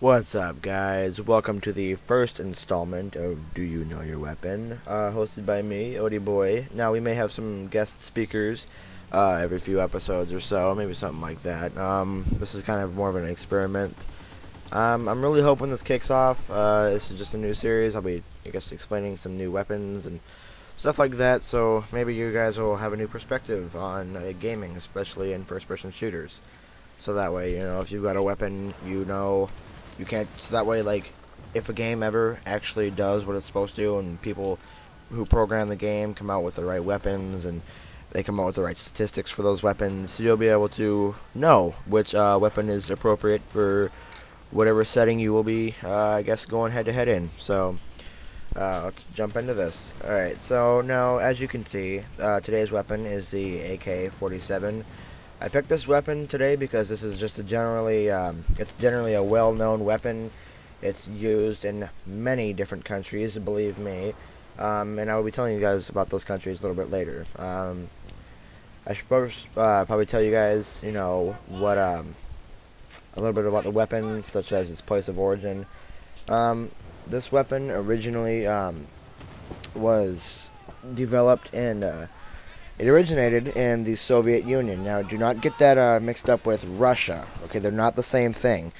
What's up, guys? Welcome to the first installment of Do You Know Your Weapon, hosted by me, Odie Boy. Now, we may have some guest speakers every few episodes or so, maybe something like that. This is kind of more of an experiment. I'm really hoping this kicks off. This is just a new series. I'll be, I guess, explaining some new weapons and stuff like that, so maybe you guys will have a new perspective on gaming, especially in first-person shooters. So that way, if you've got a weapon, you can't. So that way, like, if a game ever actually does what it's supposed to, and people who program the game come out with the right weapons, and they come out with the right statistics for those weapons, you'll be able to know which weapon is appropriate for whatever setting you will be, I guess, going head-to-head in. So, let's jump into this. Alright, so now, as you can see, today's weapon is the AK-47. I picked this weapon today because this is just it's generally a well-known weapon. It's used in many different countries, believe me. And I will be telling you guys about those countries a little bit later. I should probably tell you guys, what, a little bit about the weapon, such as its place of origin. This weapon originally, was developed in, it originated in the Soviet Union. Now, do not get that mixed up with Russia. Okay, they're not the same thing.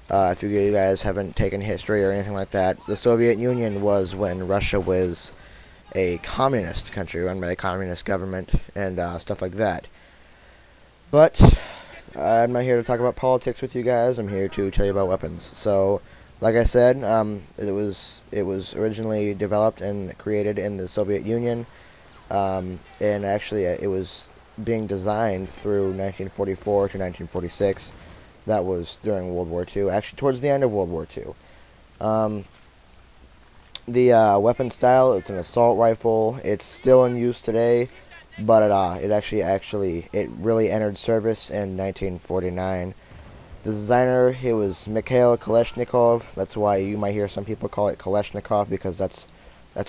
If you guys haven't taken history or anything like that, the Soviet Union was when Russia was a communist country run by a communist government and stuff like that. But I'm not here to talk about politics with you guys. I'm here to tell you about weapons. So, like I said, it was originally developed and created in the Soviet Union. And actually, it was being designed through 1944 to 1946. That was during World War II. Actually, towards the end of World War II. The weapon style, it's an assault rifle. It's still in use today, but it really entered service in 1949. The designer, he was Mikhail Kalashnikov. That's why you might hear some people call it Kalashnikov, because that's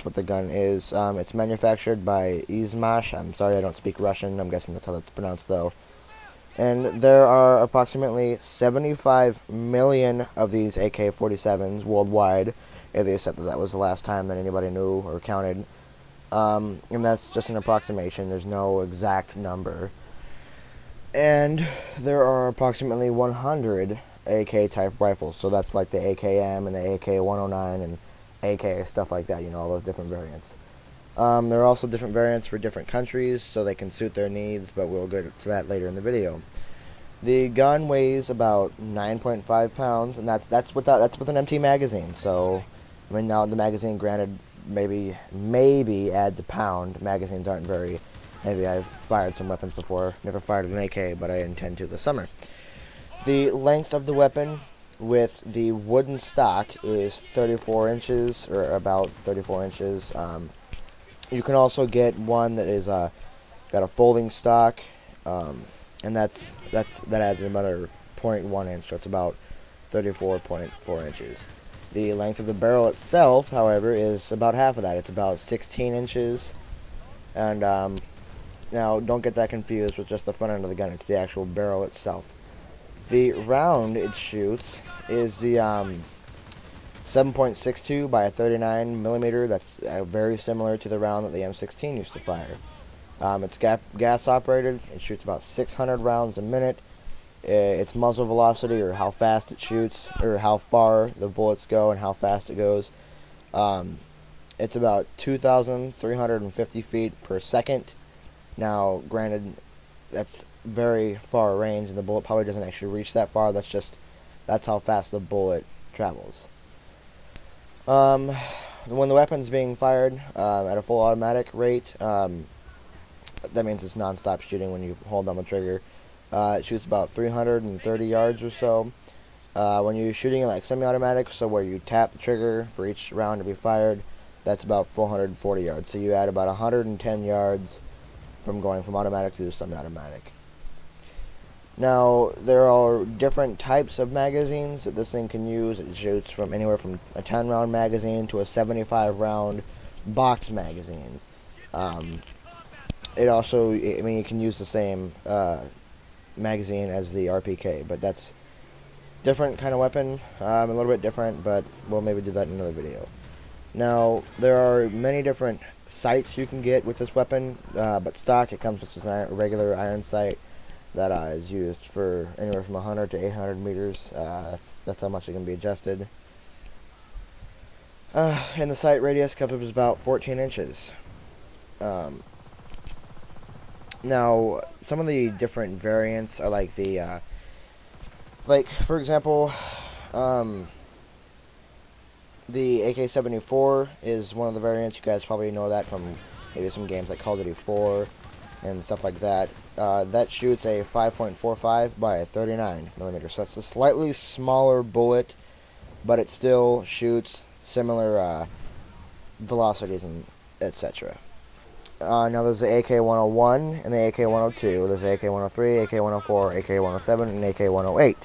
what the gun is. It's manufactured by Izmash. I'm sorry, I don't speak Russian. I'm guessing that's how that's pronounced, though. And there are approximately 75 million of these AK-47s worldwide. If they said that was the last time that anybody knew or counted. And that's just an approximation. There's no exact number. And there are approximately 100 AK-type rifles. So that's like the AKM and the AK-109 and AK, stuff like that, all those different variants. There are also different variants for different countries, so they can suit their needs, but we'll get to that later in the video. The gun weighs about 9.5 pounds, and that's with an empty magazine. So, I mean, now the magazine, granted, maybe adds a pound. Magazines aren't very. Maybe I've fired some weapons before. Never fired an AK, but I intend to this summer. The length of the weapon with the wooden stock is 34 inches, or about 34 inches. You can also get one that is got a folding stock, and that adds another 0.1 inch, so it's about 34.4 inches. The length of the barrel itself, however, is about half of that. It's about 16 inches, and now don't get that confused with just the front end of the gun. It's the actual barrel itself. The round it shoots is the 7.62 by 39 millimeter. That's very similar to the round that the M16 used to fire. It's gas operated. It shoots about 600 rounds a minute. Its muzzle velocity, or how fast it shoots, or how far the bullets go and how fast it goes, it's about 2,350 feet per second. Now, granted, that's very far range, and the bullet probably doesn't actually reach that far. That's how fast the bullet travels. When the weapon's being fired at a full automatic rate, that means it's non-stop shooting when you hold down the trigger. It shoots about 330 yards or so. When you're shooting it like semi-automatic, so where you tap the trigger for each round to be fired, that's about 440 yards. So you add about 110 yards from going from automatic to semi-automatic. Now, there are different types of magazines that this thing can use. It shoots from anywhere from a 10-round magazine to a 75-round box magazine. It also, I mean, you can use the same magazine as the RPK, but that's different kind of weapon, a little bit different, but we'll maybe do that in another video. Now, there are many different sights you can get with this weapon, but stock, it comes with a regular iron sight that is used for anywhere from 100 to 800 meters. That's how much it can be adjusted. And the sight radius comes up to about 14 inches. Now, some of the different variants are like the, like, for example, the AK-74 is one of the variants. You guys probably know that from maybe some games like Call of Duty 4 and stuff like that. That shoots a 5.45 by 39 millimeters. So that's a slightly smaller bullet, but it still shoots similar velocities and etc. Now there's the AK-101 and the AK-102. There's the AK-103, AK-104, AK-107, and AK-108.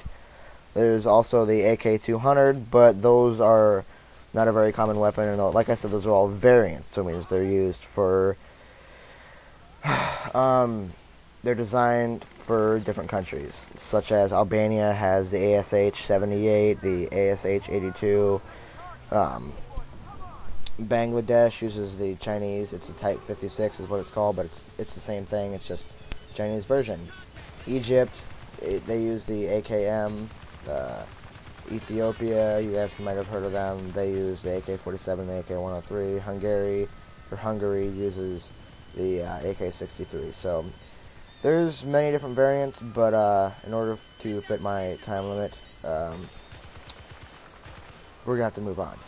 There's also the AK-200, but those are not a very common weapon, and like I said, those are all variants, so it means they're used for, they're designed for different countries, such as Albania has the ASH-78, the ASH-82, Bangladesh uses the Chinese, it's the Type 56 is what it's called, but it's the same thing, it's just Chinese version. Egypt, they use the AKM. Ethiopia, you guys might have heard of them, they use the AK-47, the AK-103. Hungary uses the AK-63. So there's many different variants, but in order to fit my time limit, we're gonna have to move on.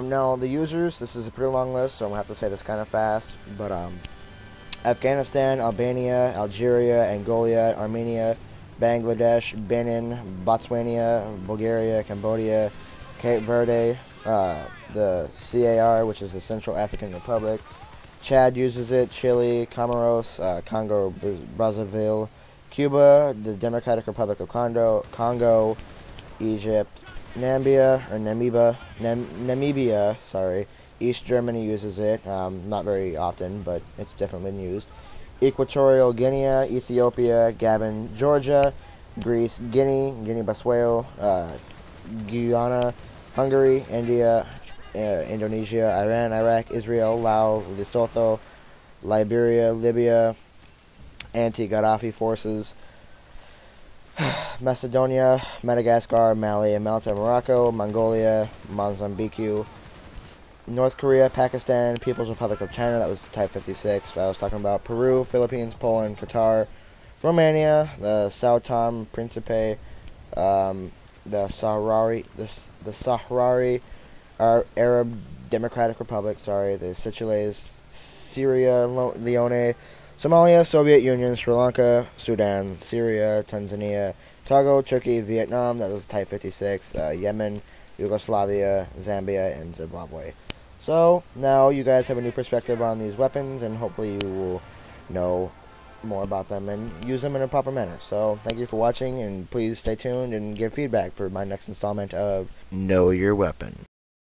Now the users, this is a pretty long list, so I'm gonna have to say this kind of fast, but Afghanistan, Albania, Algeria, Angola, Armenia, Bangladesh, Benin, Botswana, Bulgaria, Cambodia, Cape Verde, the CAR, which is the Central African Republic. Chad uses it, Chile, Comoros, Congo, Brazzaville, Cuba, the Democratic Republic of Congo, Egypt, Namibia, sorry. East Germany uses it, not very often, but it's definitely been used. Equatorial Guinea, Ethiopia, Gabon, Georgia, Greece, Guinea-Bissau, Guyana, Hungary, India, Indonesia, Iran, Iraq, Israel, Laos, Lesotho, Liberia, Libya, anti-Gaddafi forces, Macedonia, Madagascar, Mali, Malta, Morocco, Mongolia, Mozambique, North Korea, Pakistan, People's Republic of China, that was the Type 56 I was talking about, Peru, Philippines, Poland, Qatar, Romania, the Sao Tome Principe, the Sahrawi Arab Democratic Republic, the Seychelles, Syria, Leone, Somalia, Soviet Union, Sri Lanka, Sudan, Syria, Tanzania, Togo, Turkey, Vietnam, that was Type 56, Yemen, Yugoslavia, Zambia, and Zimbabwe. So, now you guys have a new perspective on these weapons, and hopefully you will know more about them and use them in a proper manner. So, thank you for watching, and please stay tuned and give feedback for my next installment of Know Your Weapon.